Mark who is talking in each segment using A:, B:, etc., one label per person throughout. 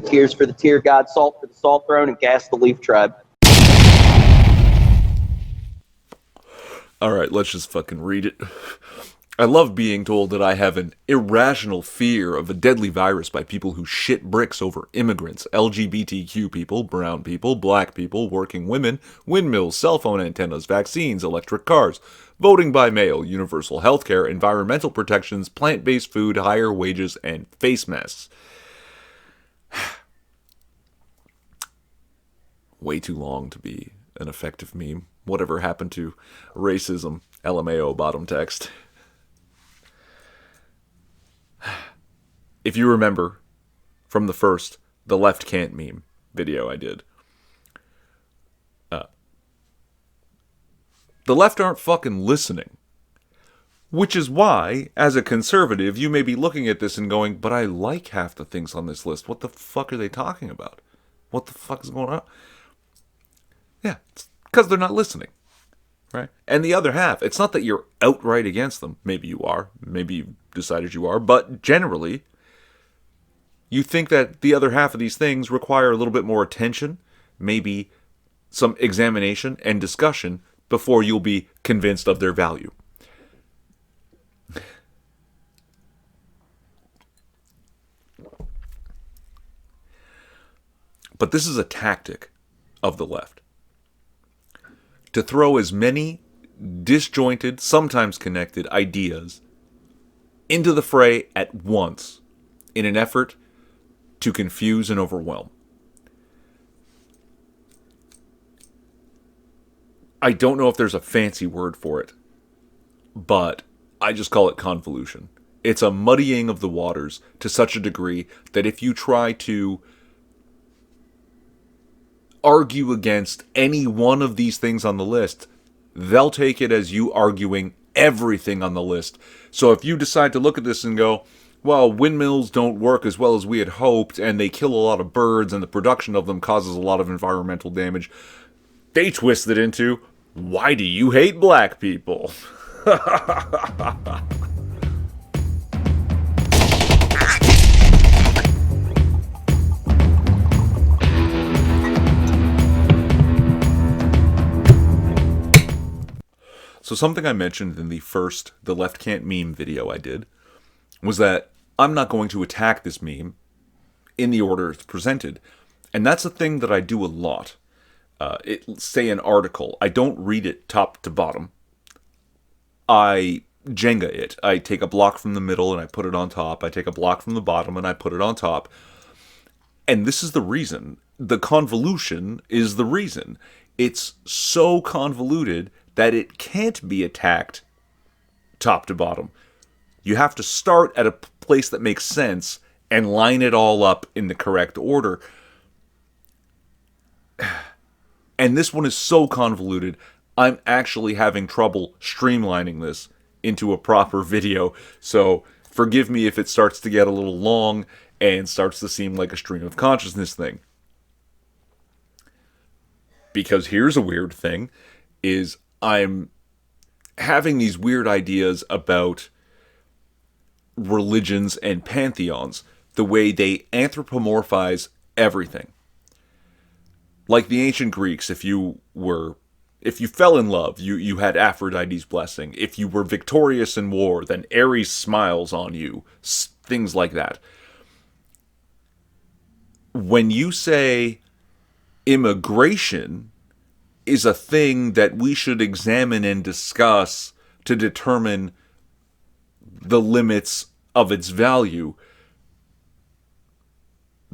A: Tears for the Tear God, Salt for the Salt Throne, and Gas the Leaf Tribe.
B: Alright, let's just fucking read it. I love being told that I have an irrational fear of a deadly virus by people who shit bricks over immigrants, LGBTQ people, brown people, black people, working women, windmills, cell phone antennas, vaccines, electric cars, voting by mail, universal healthcare, environmental protections, plant-based food, higher wages, and face masks. Way too long to be an effective meme. Whatever happened to racism? LMAO bottom text. If you remember from the first The Left Can't meme video I did, the left aren't fucking listening. Which is why, as a conservative, you may be looking at this and going, but I like half the things on this list. What the fuck are they talking about? What the fuck is going on? Yeah, it's because they're not listening, right? And the other half, it's not that you're outright against them. Maybe you are. Maybe you've decided you are. But generally, you think that the other half of these things require a little bit more attention, maybe some examination and discussion before you'll be convinced of their value. But this is a tactic of the left. To throw as many disjointed, sometimes connected ideas into the fray at once in an effort to confuse and overwhelm. I don't know if there's a fancy word for it, but I just call it convolution. It's a muddying of the waters to such a degree that if you try to argue against any one of these things on the list, they'll take it as you arguing everything on the list. So if you decide to look at this and go, well, windmills don't work as well as we had hoped, and they kill a lot of birds, and the production of them causes a lot of environmental damage, they twist it into, why do you hate black people? So something I mentioned in the Left Can't meme video I did was that I'm not going to attack this meme in the order it's presented. And that's a thing that I do a lot. Say an article, I don't read it top to bottom. I Jenga it. I take a block from the middle and I put it on top. I take a block from the bottom and I put it on top. And this is the reason. The convolution is the reason. It's so convoluted that it can't be attacked top to bottom. You have to start at a place that makes sense and line it all up in the correct order. And this one is so convoluted, I'm actually having trouble streamlining this into a proper video. So forgive me if it starts to get a little long and starts to seem like a stream of consciousness thing. Because here's a weird thing, is I'm having these weird ideas about religions and pantheons, the way they anthropomorphize everything. Like the ancient Greeks, if you fell in love, you had Aphrodite's blessing. If you were victorious in war, then Ares smiles on you. Things like that. When you say immigration is a thing that we should examine and discuss to determine the limits of its value,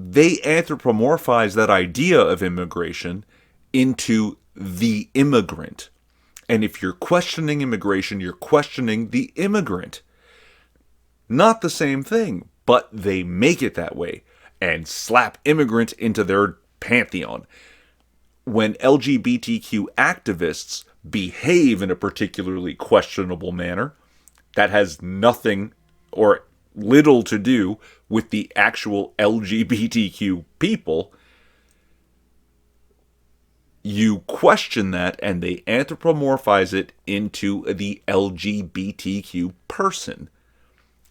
B: they anthropomorphize that idea of immigration into the immigrant. And if you're questioning immigration, you're questioning the immigrant. Not the same thing, but they make it that way and slap immigrant into their pantheon. When LGBTQ activists behave in a particularly questionable manner, that has nothing or little to do with the actual LGBTQ people, you question that and they anthropomorphize it into the LGBTQ person.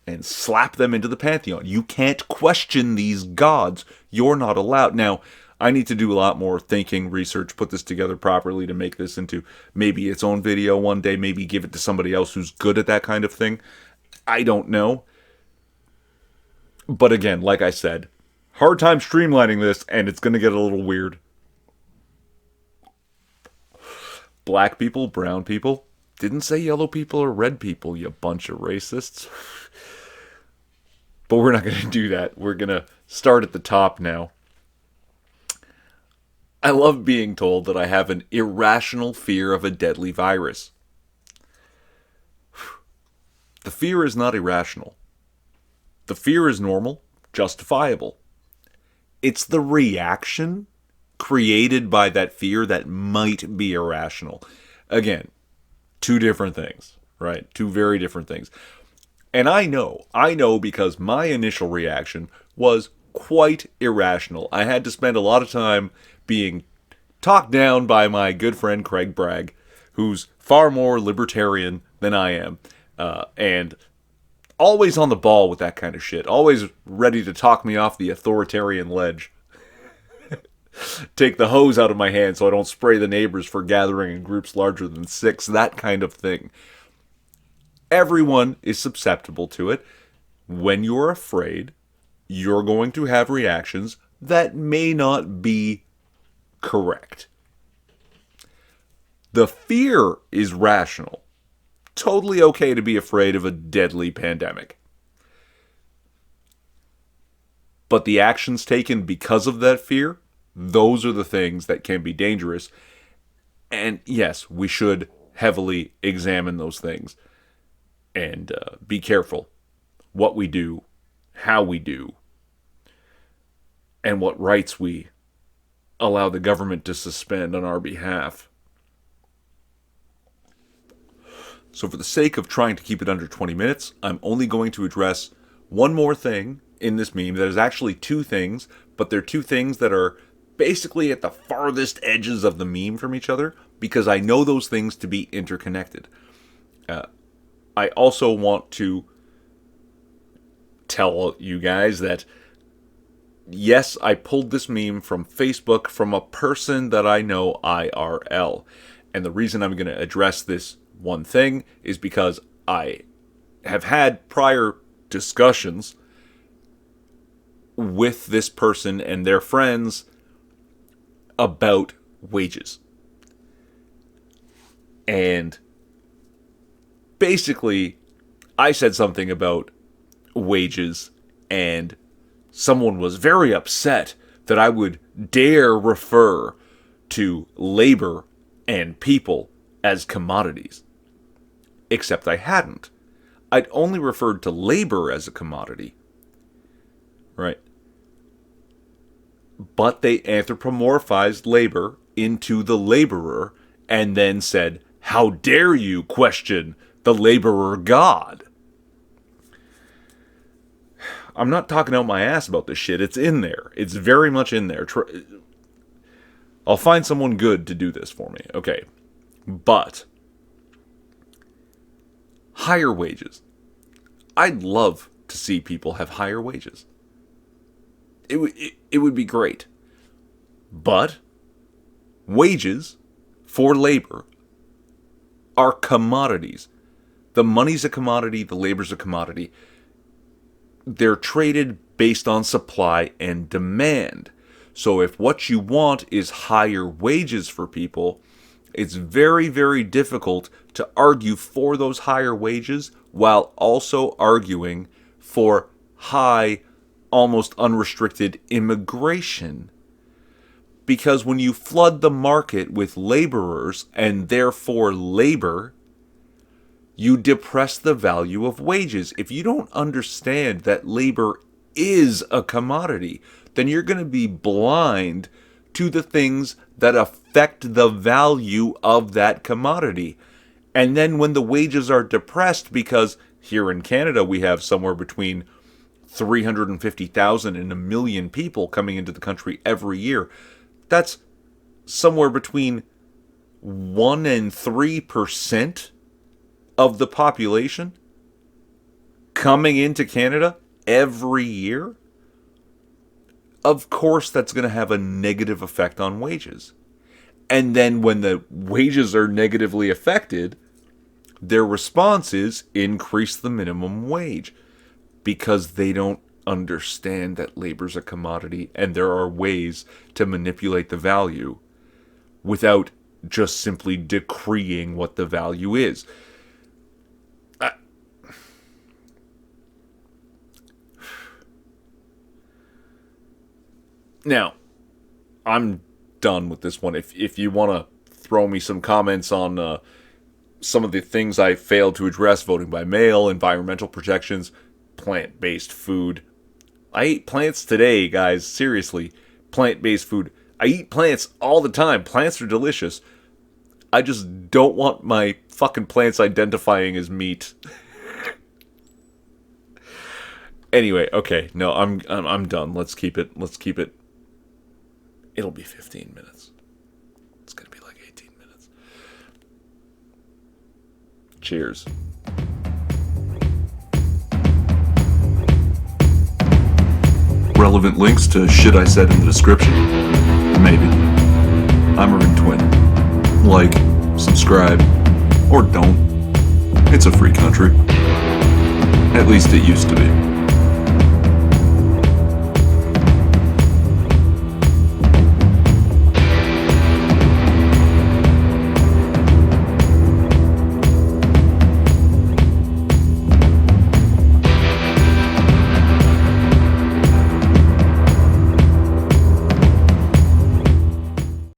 B: and slap them into the pantheon. You can't question these gods. You're not allowed. Now, I need to do a lot more thinking, research, put this together properly to make this into maybe its own video one day, maybe give it to somebody else who's good at that kind of thing. I don't know. But again, like I said, hard time streamlining this, and it's going to get a little weird. Black people, brown people. Didn't say yellow people or red people, you bunch of racists. But we're not going to do that. We're going to start at the top now. I love being told that I have an irrational fear of a deadly virus. The fear is not irrational. The fear is normal, justifiable. It's the reaction created by that fear that might be irrational. Again, two different things, right? Two very different things. And I know because my initial reaction was quite irrational. I had to spend a lot of time being talked down by my good friend Craig Bragg, who's far more libertarian than I am, and always on the ball with that kind of shit, always ready to talk me off the authoritarian ledge. Take the hose out of my hand so I don't spray the neighbors for gathering in groups larger than 6, that kind of thing. Everyone is susceptible to it. When you're afraid, you're going to have reactions that may not be correct. The fear is rational. Totally okay to be afraid of a deadly pandemic. But the actions taken because of that fear, those are the things that can be dangerous. And yes, we should heavily examine those things and be careful what we do, how we do, and what rights we allow the government to suspend on our behalf. So for the sake of trying to keep it under 20 minutes, I'm only going to address one more thing in this meme that is actually two things, but they're two things that are basically at the farthest edges of the meme from each other, because I know those things to be interconnected. I also want to tell you guys that yes, I pulled this meme from Facebook from a person that I know IRL. And the reason I'm going to address this one thing is because I have had prior discussions with this person and their friends about wages. And basically, I said something about wages, and someone was very upset that I would dare refer to labor and people as commodities. Except I hadn't. I'd only referred to labor as a commodity. Right? But they anthropomorphized labor into the laborer and then said, "How dare you question the laborer god?" I'm not talking out my ass about this shit. It's in there. It's very much in there. I'll find someone good to do this for me. Okay. But higher wages. I'd love to see people have higher wages. It would be great. But wages for labor are commodities. The money's a commodity, the labor's a commodity. They're traded based on supply and demand. So if what you want is higher wages for people, it's very, very difficult to argue for those higher wages while also arguing for high, almost unrestricted immigration. Because when you flood the market with laborers and therefore labor, you depress the value of wages. If you don't understand that labor is a commodity, then you're going to be blind to the things that affect the value of that commodity. And then when the wages are depressed, because here in Canada we have somewhere between 350,000 and 1 million people coming into the country every year, that's somewhere between 1 and 3% of the population coming into Canada every year, of course that's going to have a negative effect on wages. And then when the wages are negatively affected, their response is increase the minimum wage, because they don't understand that labor's a commodity and there are ways to manipulate the value without just simply decreeing what the value is. Now, I'm done with this one. If you want to throw me some comments on some of the things I failed to address, voting by mail, environmental protections, plant-based food. I eat plants today, guys. Seriously, plant-based food. I eat plants all the time. Plants are delicious. I just don't want my fucking plants identifying as meat. Anyway, okay. No, I'm done. Let's keep it. It'll be 15 minutes. It's going to be like 18 minutes. Cheers. Relevant links to shit I said in the description. Maybe. I'm Urban Twin. Like, subscribe, or don't. It's a free country. At least it used to be.